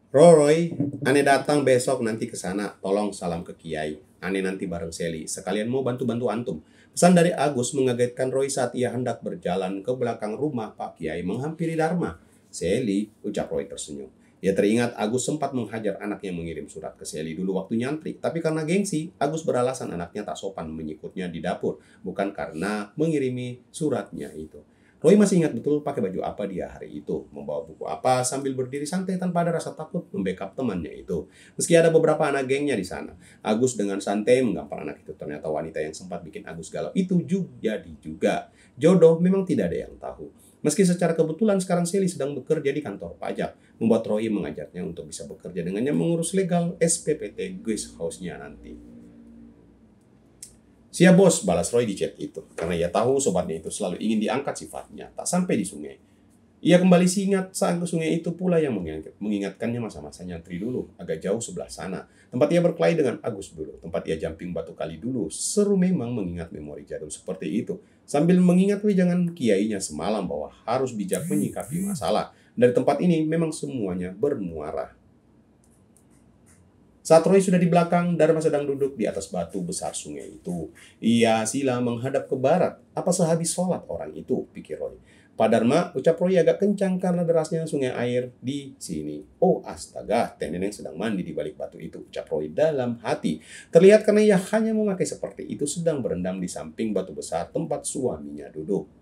Roy, Ane datang besok nanti ke sana. Tolong salam ke Kiai. Ane nanti bareng Seli. Sekalian mau bantu-bantu antum. Pesan dari Agus mengagetkan Roy saat ia hendak berjalan ke belakang rumah Pak Kiai menghampiri Dharma. Seli, ucap Roy tersenyum. Ia teringat Agus sempat menghajar anak yang mengirim surat ke Seli dulu waktu nyantri. Tapi karena gengsi, Agus beralasan anaknya tak sopan menyikutnya di dapur. Bukan karena mengirimi suratnya itu. Roy masih ingat betul pakai baju apa dia hari itu, membawa buku apa sambil berdiri santai tanpa ada rasa takut membackup temannya itu. Meski ada beberapa anak gengnya di sana, Agus dengan santai menggampar anak itu. Ternyata wanita yang sempat bikin Agus galau itu jadi juga. Jodoh memang tidak ada yang tahu. Meski secara kebetulan sekarang Sally sedang bekerja di kantor pajak, membuat Roy mengajaknya untuk bisa bekerja dengannya mengurus legal SPPT guest house-nya nanti. Siap bos, balas Roy di chat itu. Karena ia tahu sobatnya itu selalu ingin diangkat sifatnya, tak sampai di sungai. Ia kembali ingat saat ke sungai itu pula yang mengingatkannya masa-masa nyantri dulu, agak jauh sebelah sana. Tempat ia berkelahi dengan Agus dulu, tempat ia jumping batu kali dulu. Seru memang mengingat memori jadul seperti itu. Sambil mengingat wejangan kiainya semalam bahwa harus bijak menyikapi masalah. Dari tempat ini memang semuanya bermuara. Saat Roy sudah di belakang, Dharma sedang duduk di atas batu besar sungai itu. Ia sila menghadap ke barat. Apa sehabis sholat orang itu, pikir Roy. Pak Dharma, ucap Roy agak kencang karena derasnya sungai air di sini. Oh astaga, Teh Neneng sedang mandi di balik batu itu, ucap Roy dalam hati. Terlihat karena ia hanya memakai seperti itu sedang berendam di samping batu besar tempat suaminya duduk.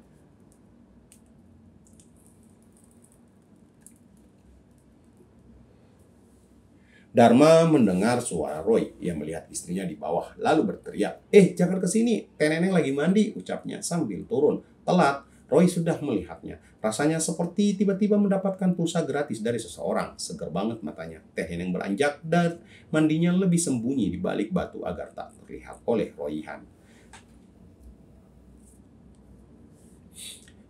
Dharma mendengar suara Roy. Ia melihat istrinya di bawah, lalu berteriak, jangan ke sini, Teh Neneng lagi mandi, ucapnya sambil turun. Telat, Roy sudah melihatnya. Rasanya seperti tiba-tiba mendapatkan pulsa gratis dari seseorang. Seger banget matanya. Teh Neneng beranjak dan mandinya lebih sembunyi di balik batu agar tak terlihat oleh Royhan.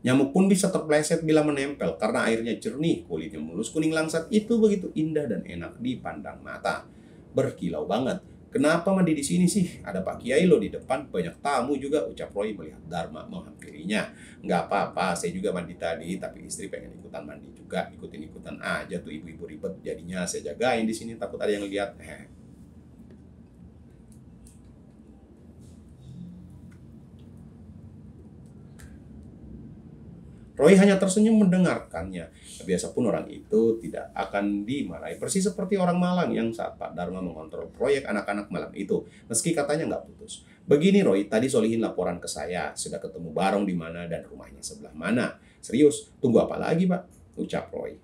Nyamuk pun bisa terpleset bila menempel karena airnya jernih, kulitnya mulus kuning langsat itu begitu indah dan enak dipandang mata. Berkilau banget. Kenapa mandi di sini sih? Ada Pak Kiai lo di depan, banyak tamu juga, ucap Roy melihat Dharma menghampirinya. Nggak apa-apa, saya juga mandi tadi, tapi istri pengen ikutan mandi juga, ikutin-ikutan aja tuh ibu-ibu ribet. Jadinya saya jagain di sini, takut ada yang lihat. Roy hanya tersenyum mendengarkannya. Biasa pun orang itu tidak akan dimarahi. Persis seperti orang Malang yang saat Pak Dharma mengontrol proyek anak-anak malam itu. Meski katanya nggak putus. Begini Roy, tadi Solihin laporan ke saya. Sudah ketemu Barong di mana dan rumahnya sebelah mana. Serius, tunggu apa lagi Pak? Ucap Roy.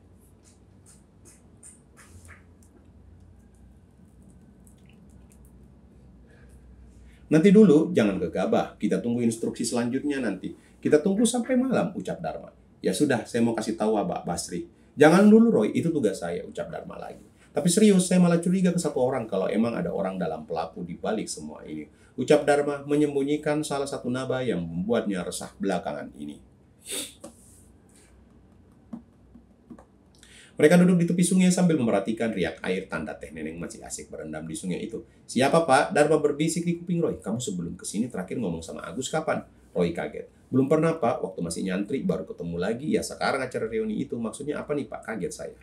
Nanti dulu, jangan gegabah. Kita tunggu instruksi selanjutnya nanti. Kita tunggu sampai malam, ucap Dharma. Ya sudah, saya mau kasih tahu Abah Basri. Jangan dulu Roy, itu tugas saya, ucap Dharma lagi. Tapi serius, saya malah curiga ke satu orang kalau emang ada orang dalam pelaku di balik semua ini. Ucap Dharma menyembunyikan salah satu naba yang membuatnya resah belakangan ini. Mereka duduk di tepi sungai sambil memperhatikan riak air tanda Teh Neneng masih asik berendam di sungai itu. Siapa Pak? Dharma berbisik di kuping Roy. Kamu sebelum kesini terakhir ngomong sama Agus kapan? Roy kaget. Belum pernah Pak, waktu masih nyantri baru ketemu lagi. Ya sekarang acara reuni itu maksudnya apa nih Pak? Kaget saya.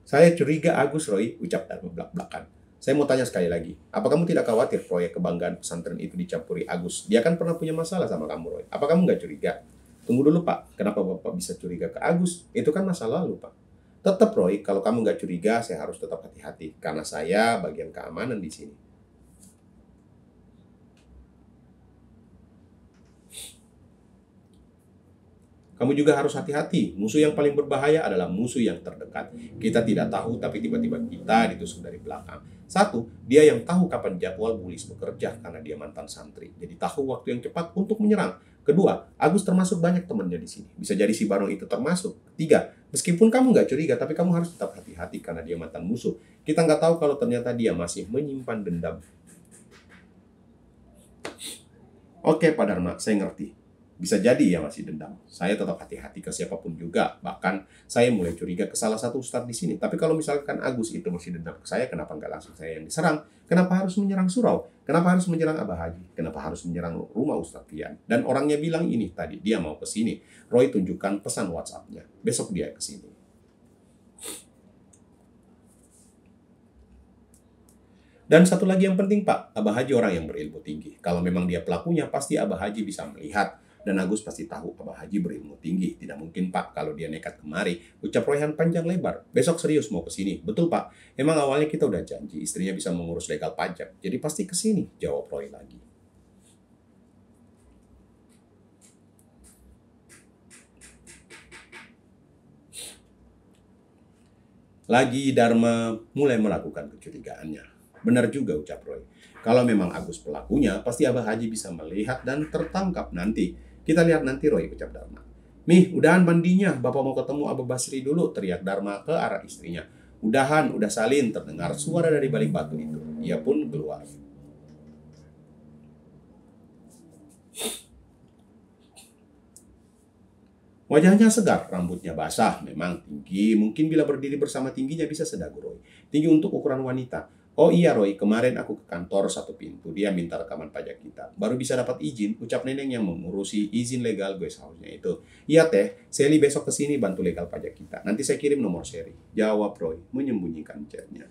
Saya curiga Agus Roy, ucap Dharma belak-belakan. Saya mau tanya sekali lagi, apa kamu tidak khawatir proyek kebanggaan pesantren itu dicampuri Agus? Dia kan pernah punya masalah sama kamu, Roy. Apa kamu nggak curiga? Tunggu dulu, Pak. Kenapa Bapak bisa curiga ke Agus? Itu kan masa lalu, Pak. Tetap, Roy, kalau kamu nggak curiga, saya harus tetap hati-hati. Karena saya bagian keamanan di sini. Kamu juga harus hati-hati. Musuh yang paling berbahaya adalah musuh yang terdekat. Kita tidak tahu, tapi tiba-tiba kita ditusuk dari belakang. Satu, dia yang tahu kapan jadwal Bulis bekerja karena dia mantan santri. Jadi tahu waktu yang cepat untuk menyerang. Kedua, Agus termasuk banyak temannya di sini. Bisa jadi si Barong itu termasuk. Tiga, meskipun kamu nggak curiga, tapi kamu harus tetap hati-hati karena dia mantan musuh. Kita nggak tahu kalau ternyata dia masih menyimpan dendam. Oke, Pak Dharma, saya ngerti. Bisa jadi ya masih dendam. Saya tetap hati-hati ke siapapun juga. Bahkan saya mulai curiga ke salah satu ustadz di sini. Tapi kalau misalkan Agus itu masih dendam ke saya, kenapa nggak langsung saya yang diserang? Kenapa harus menyerang surau? Kenapa harus menyerang Abah Haji? Kenapa harus menyerang rumah Ustadz Pian? Dan orangnya bilang ini tadi, dia mau ke sini. Roy tunjukkan pesan WhatsApp-nya. Besok dia ke sini. Dan satu lagi yang penting Pak, Abah Haji orang yang berilmu tinggi. Kalau memang dia pelakunya, pasti Abah Haji bisa melihat. Dan Agus pasti tahu Abah Haji berilmu tinggi. Tidak mungkin Pak kalau dia nekat kemari. Ucap Royhan panjang lebar. Besok serius mau ke sini. Betul Pak. Emang awalnya kita udah janji istrinya bisa mengurus legal pajak. Jadi pasti ke sini, jawab Roy lagi. Lagi Dharma mulai melakukan kecurigaannya. Benar juga ucap Roy. Kalau memang Agus pelakunya, pasti Abah Haji bisa melihat dan tertangkap nanti. Kita lihat nanti Roy, ucap Dharma. Mih, udahan mandinya. Bapak mau ketemu Abah Basri dulu, teriak Dharma ke arah istrinya. Udahan, udah salin, terdengar suara dari balik batu itu. Ia pun keluar. Wajahnya segar, rambutnya basah, memang tinggi. Mungkin bila berdiri bersama tingginya bisa sedagu Roy. Tinggi untuk ukuran wanita. Oh iya Roy, kemarin aku ke kantor satu pintu. Dia minta rekaman pajak kita. Baru bisa dapat izin, ucap neneng yang mengurusi izin legal guest house-nya itu. Iya teh, Sally besok ke sini bantu legal pajak kita. Nanti saya kirim nomor seri. Jawab Roy, menyembunyikan chatnya.